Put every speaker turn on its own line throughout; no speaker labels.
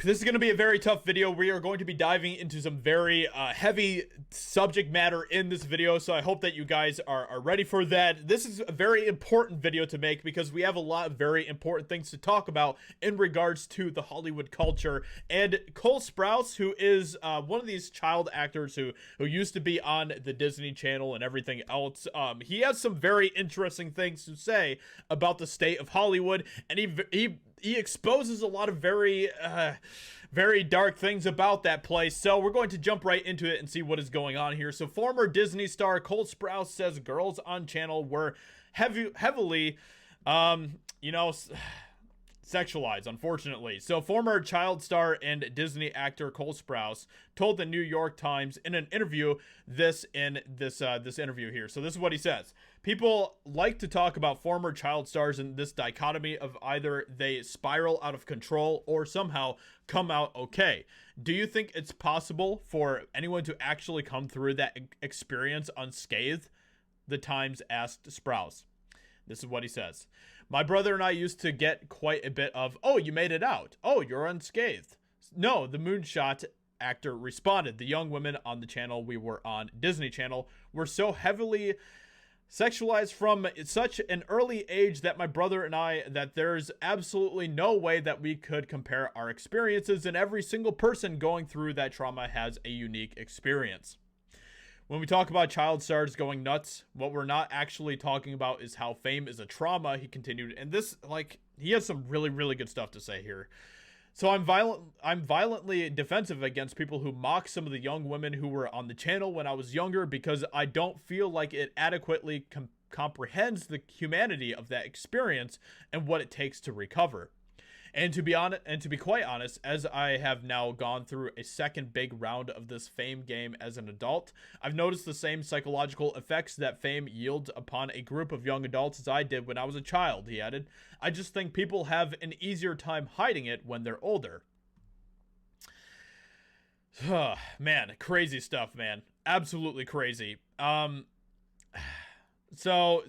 This is going to be a very tough video. We are going to be diving into some very heavy subject matter in this video, so I hope that you guys are ready for that. This is a very important video to make because we have a lot of very important things to talk about in regards to the Hollywood culture. And Cole Sprouse, who is one of these child actors who used to be on the Disney Channel and everything else, he has some very interesting things to say about the state of Hollywood, and he exposes a lot of very dark things about that place. So we're going to jump right into it and see what is going on here. So former Disney star Cole Sprouse says girls on channel were heavily, sexualized, unfortunately. So former child star and Disney actor Cole Sprouse told the New York Times in an interview this interview here. So this is what he says. People like to talk about former child stars in this dichotomy of either they spiral out of control or somehow come out okay. Do you think it's possible for anyone to actually come through that experience unscathed? The Times asked Sprouse. This is what he says. My brother and I used to get quite a bit of, "Oh, you made it out. Oh, you're unscathed." No, the moonshot actor responded. The young women on the channel we were on, Disney Channel, were so heavily sexualized from such an early age that my brother and I, that there's absolutely no way that we could compare our experiences, and every single person going through that trauma has a unique experience. When we talk about child stars going nuts, what we're not actually talking about is how fame is a trauma, he continued. And this, he has some really, really good stuff to say here. So I'm violently defensive against people who mock some of the young women who were on the channel when I was younger because I don't feel like it adequately comprehends the humanity of that experience and what it takes to recover. And to be quite honest, as I have now gone through a second big round of this fame game as an adult, I've noticed the same psychological effects that fame yields upon a group of young adults as I did when I was a child, he added. I just think people have an easier time hiding it when they're older. Man, crazy stuff, man. Absolutely crazy. So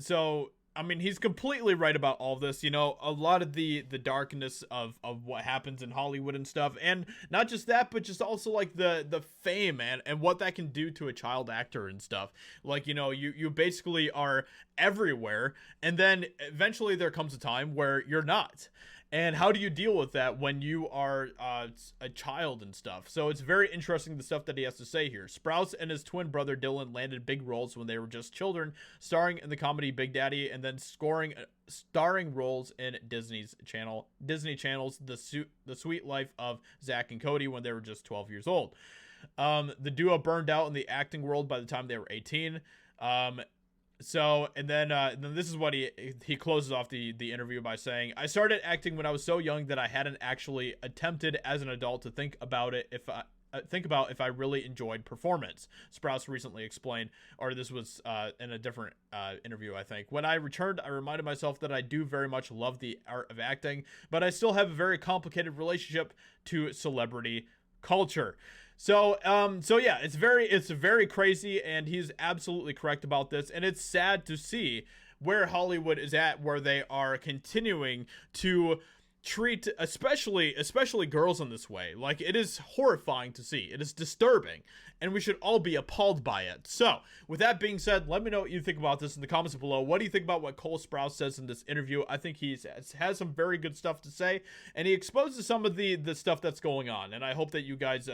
I mean, he's completely right about all of this. You know, a lot of the darkness of what happens in Hollywood and stuff. And not just that, but just also like the fame, man, and what that can do to a child actor and stuff. Like, you know, you basically are everywhere. And then eventually there comes a time where you're not. And how do you deal with that when you are a child and stuff? So it's very interesting the stuff that he has to say here. Sprouse and his twin brother Dylan landed big roles when they were just children, starring in the comedy Big Daddy and then starring roles in Disney Channel's The Sweet Life of Zach and Cody when they were just 12 years old. The duo burned out in the acting world by the time they were 18. So, and then this is what he closes off the interview by saying, I started acting when I was so young that I hadn't actually attempted as an adult to think about if I really enjoyed performance. Sprouse recently explained, or this was in a different interview, I think. When I returned, I reminded myself that I do very much love the art of acting, but I still have a very complicated relationship to celebrity culture. So yeah, it's very crazy, and he's absolutely correct about this, and it's sad to see where Hollywood is at, where they are continuing to treat especially girls in this way. Like, it is horrifying to see. It is disturbing, and we should all be appalled by it. So with that being said, let me know what you think about this in the comments below. What do you think about what Cole Sprouse says in this interview? I think he has some very good stuff to say, and he exposes some of the stuff that's going on, and I hope that you guys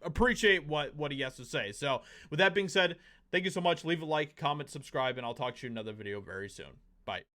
appreciate what he has to say. So with that being said, thank you so much. Leave a like, comment, subscribe, and I'll talk to you in another video very soon. Bye.